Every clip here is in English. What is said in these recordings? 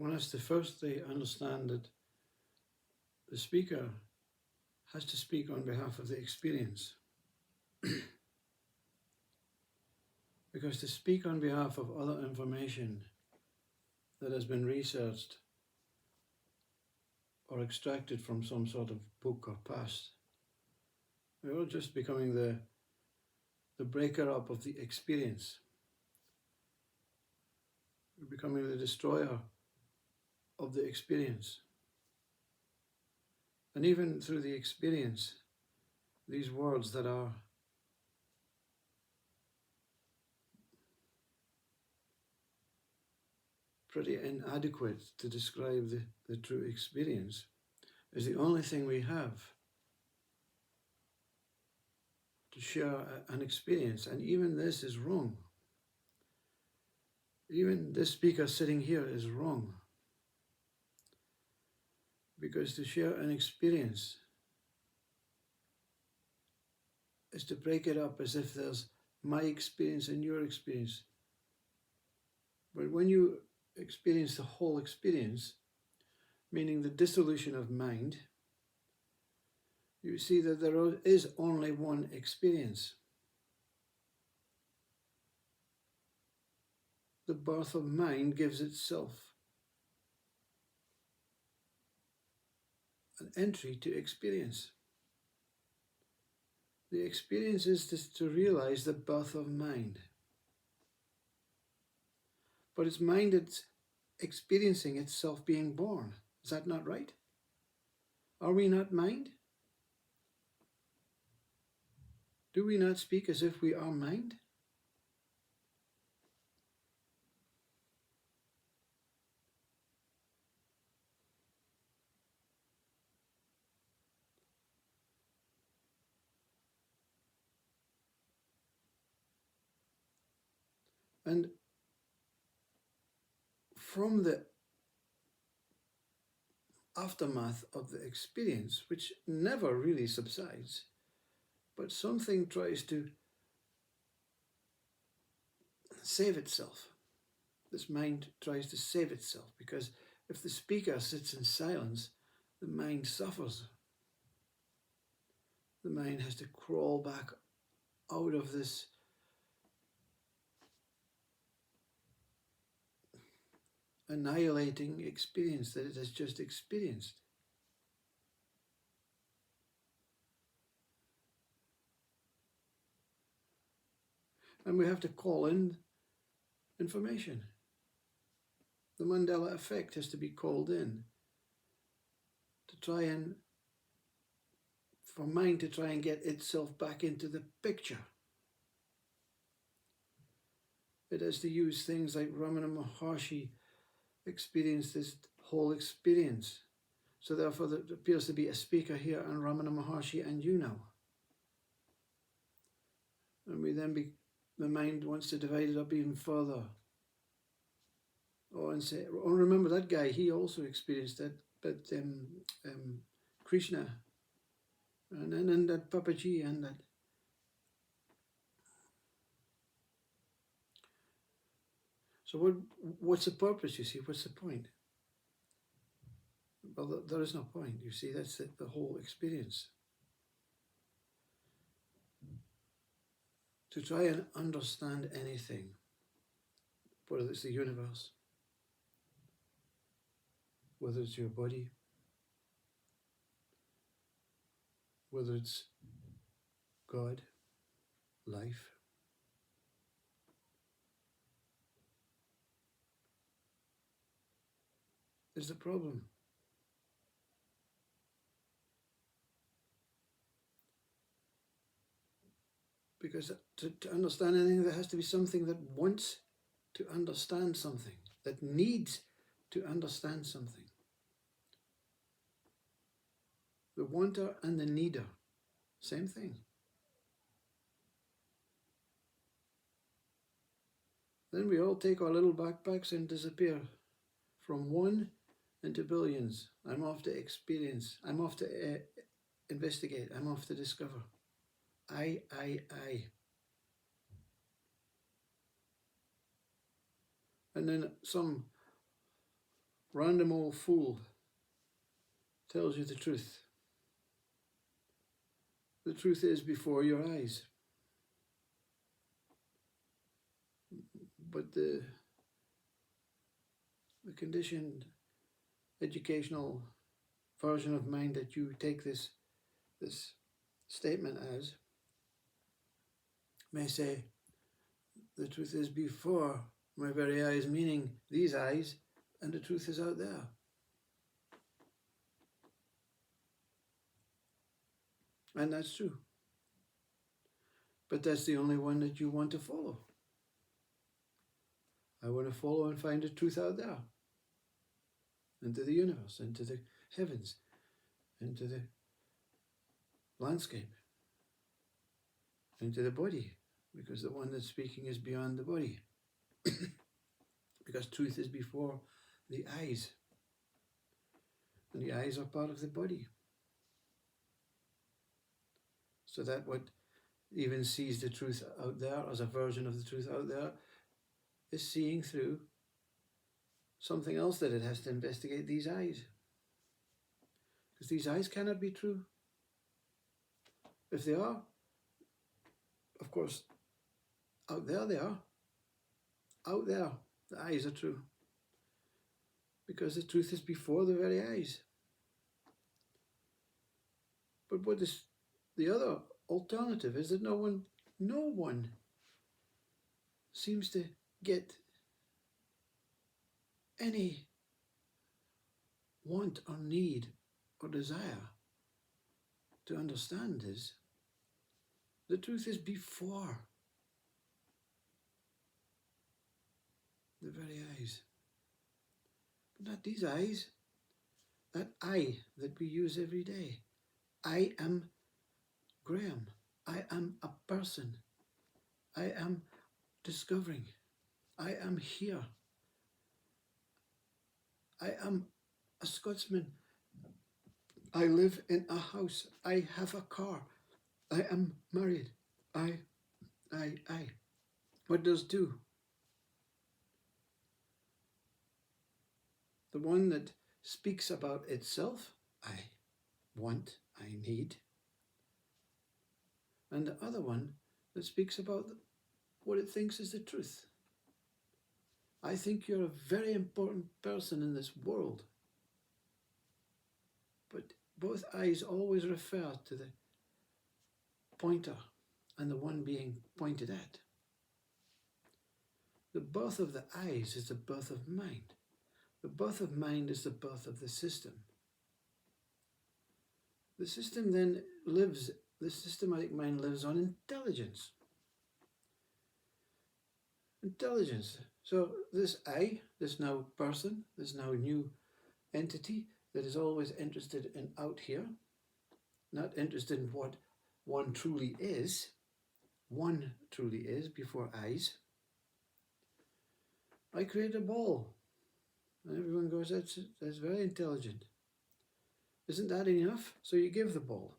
one has to firstly understand that the speaker has to speak on behalf of the experience. Because to speak on behalf of other information that has been researched or extracted from some sort of book or past, we're all just becoming the breaker up of the experience. We're becoming the destroyer of the experience. And even through the experience, these words that are pretty inadequate to describe the true experience is the only thing we have to share an experience. And even this is wrong. Even this speaker sitting here is wrong. Because to share an experience is to break it up as if there's my experience and your experience. But when you experience the whole experience, meaning the dissolution of mind, you see that there is only one experience. The birth of mind gives itself an entry to experience. The experience is to realize the birth of mind. But it's mind that's experiencing itself being born. Is that not right? Are we not mind? Do we not speak as if we are mind? And from the aftermath of the experience, which never really subsides, but something tries to save itself. This mind tries to save itself, because if the speaker sits in silence, the mind suffers. The mind has to crawl back out of this annihilating experience that it has just experienced. And we have to call in information. The Mandela effect has to be called in to try and, for mind to try and get itself back into the picture. It has to use things like Ramana Maharshi experienced this whole experience. So therefore there appears to be a speaker here and Ramana Maharshi and you now. And we then the mind wants to divide it up even further. And say, oh, remember that guy, he also experienced that, but Krishna, and that Papaji, and that. So what's the purpose, you see? What's the point? Well, there is no point, you see, that's the whole experience. To try and understand anything, whether it's the universe, whether it's your body, whether it's God, life, is the problem. Because to understand anything, there has to be something that wants to understand something, that needs to understand something. The wanter and the needer, same thing. Then we all take our little backpacks and disappear from one into billions. I'm off to experience. I'm off to investigate. I'm off to discover. I. And then some random old fool tells you the truth. The truth is before your eyes. But the conditioned educational version of mind that you take this statement as may say, the truth is before my very eyes, meaning these eyes, and the truth is out there. And that's true. But that's the only one that you want to follow. I want to follow and find the truth out there, into the universe, into the heavens, into the landscape, into the body, because the one that's speaking is beyond the body. Because truth is before the eyes, and the eyes are part of the body. So that what even sees the truth out there as a version of the truth out there is seeing through something else that it has to investigate, these eyes. Because these eyes cannot be true. If they are, of course, out there they are. Out there, the eyes are true. Because the truth is before the very eyes. But what is the other alternative is that no one seems to get any want or need or desire to understand is the truth is before the very eyes. But not these eyes, that I that we use every day. I am Graham. I am a person. I am discovering. I am here. I am a Scotsman. I live in a house. I have a car. I am married. I. What does do? The one that speaks about itself, I want, I need. And the other one that speaks about what it thinks is the truth. I think you're a very important person in this world. But both eyes always refer to the pointer and the one being pointed at. The birth of the eyes is the birth of mind. The birth of mind is the birth of the system. The system then lives, the systematic mind lives on intelligence. Intelligence. So this I, this now person, this now new entity that is always interested in out here, not interested in what one truly is before eyes. I create a ball. And everyone goes, that's very intelligent. Isn't that enough? So you give the ball,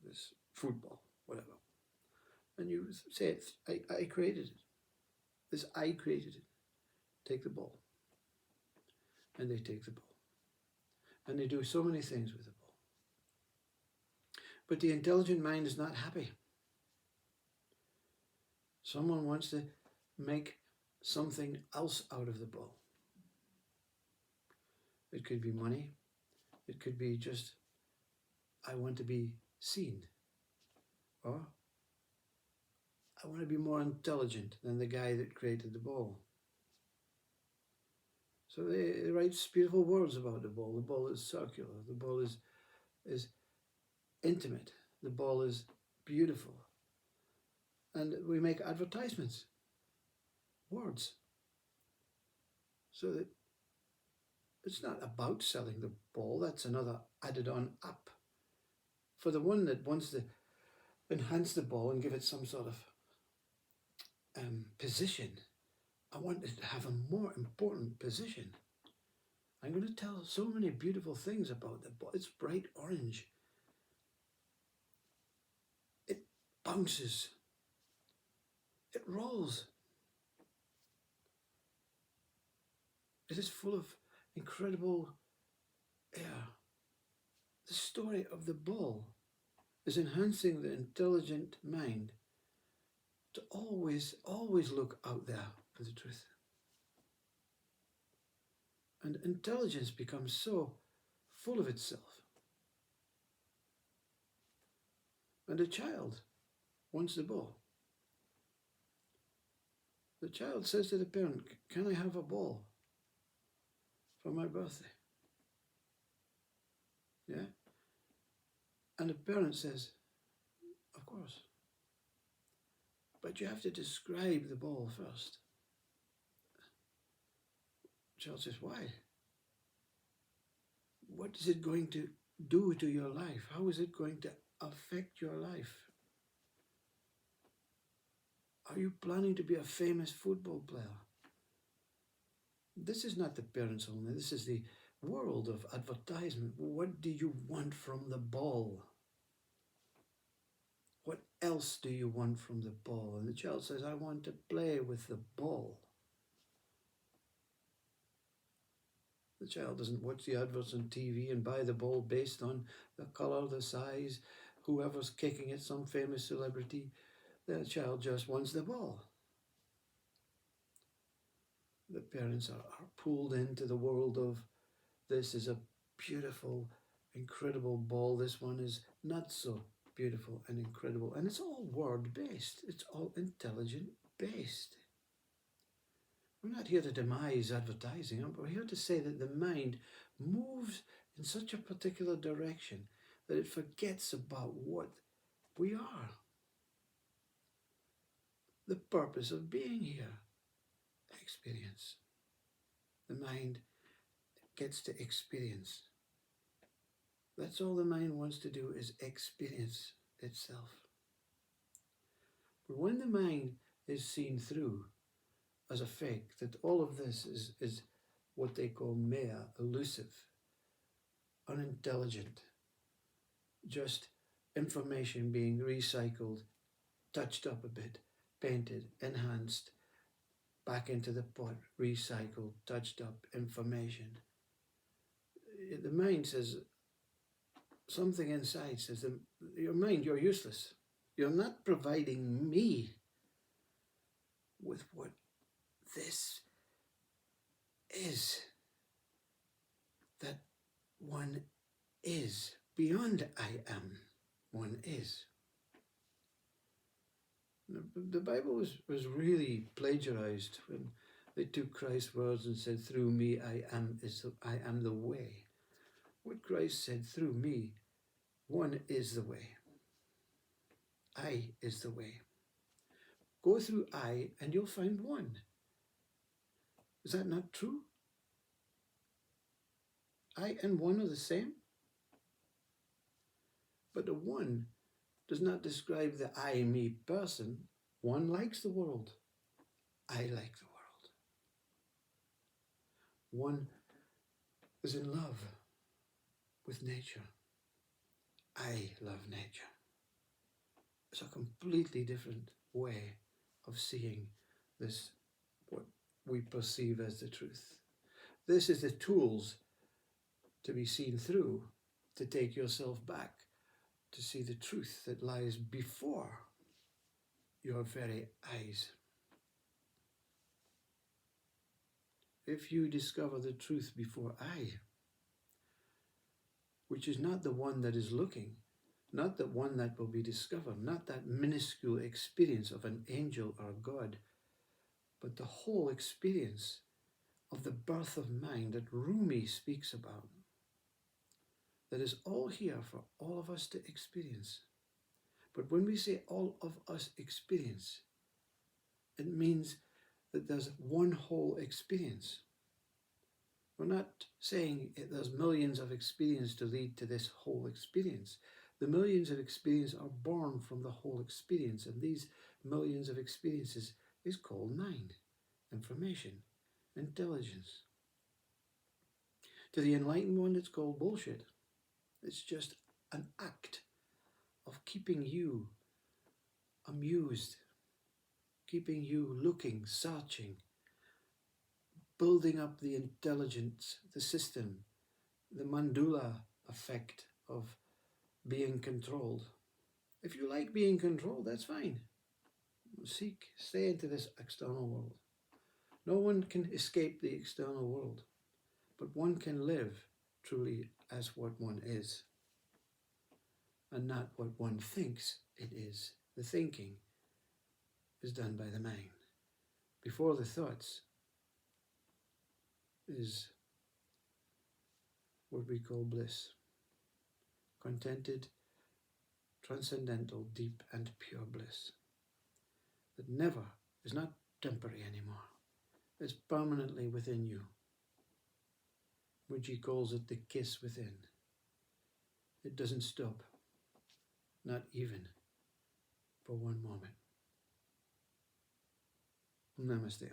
this football, whatever. And you say, I created it. This I created it. Take the ball. And they take the ball. And they do so many things with the ball. But the intelligent mind is not happy. Someone wants to make something else out of the ball. It could be money. It could be just, I want to be seen. Or, I want to be more intelligent than the guy that created the ball. So they write beautiful words about the ball. The ball is circular. The ball is intimate. The ball is beautiful. And we make advertisements. Words. So that it's not about selling the ball. That's another added on up. For the one that wants to enhance the ball and give it some sort of position, I want it to have a more important position. I'm going to tell so many beautiful things about the ball. It's bright orange. It bounces. It rolls. It is full of incredible, yeah, the story of the ball is enhancing the intelligent mind to always look out there for the truth. And intelligence becomes so full of itself. And a child wants the ball. The child says to the parent, "Can I have a ball for my birthday?" Yeah? And the parent says, "Of course. But you have to describe the ball first." The child says, "Why? What is it going to do to your life? How is it going to affect your life? Are you planning to be a famous football player?" This is not the parents only, this is the world of advertisement. What do you want from the ball? What else do you want from the ball? And the child says, "I want to play with the ball." The child doesn't watch the adverts on TV and buy the ball based on the colour, the size, whoever's kicking it, some famous celebrity. The child just wants the ball. The parents are pulled into the world of, this is a beautiful, incredible ball. This one is not so beautiful and incredible. And it's all word-based. It's all intelligent-based. We're not here to demise advertising. We're here to say that the mind moves in such a particular direction that it forgets about what we are. The purpose of being here. Experience. The mind gets to experience. That's all the mind wants to do, is experience itself. But when the mind is seen through as a fake, that all of this is what they call maya, elusive, unintelligent, just information being recycled, touched up a bit, painted, enhanced, back into the pot, recycled, touched up information. The mind says, something inside says, your mind, you're useless. You're not providing me with what this is. That one is. Beyond I am, one is. The Bible was really plagiarized when they took Christ's words and said, "Through me I am the way." What Christ said, "Through me, one is the way. I is the way." Go through I and you'll find one. Is that not true? I and one are the same. But the one does not describe the I, me person. One likes the world. I like the world. One is in love with nature. I love nature. It's a completely different way of seeing this, what we perceive as the truth. This is the tools to be seen through, to take yourself back, to see the truth that lies before your very eyes. If you discover the truth before I, which is not the one that is looking, not the one that will be discovered, not that minuscule experience of an angel or God, but the whole experience of the birth of mind that Rumi speaks about, that is all here for all of us to experience. But when we say all of us experience, it means that there's one whole experience. We're not saying there's millions of experience to lead to this whole experience. The millions of experience are born from the whole experience, and these millions of experiences is called mind, information, intelligence. To the enlightened one, it's called bullshit. It's just an act of keeping you amused, keeping you looking, searching, building up the intelligence, the system, the mandula effect of being controlled. If you like being controlled, that's fine. Stay into this external world. No one can escape the external world, but one can live truly as what one is, and not what one thinks it is. The thinking is done by the mind. Before the thoughts is what we call bliss. Contented, transcendental, deep and pure bliss. That never is not temporary anymore. It's permanently within you. Muji calls it the kiss within. It doesn't stop, not even for one moment. Namaste.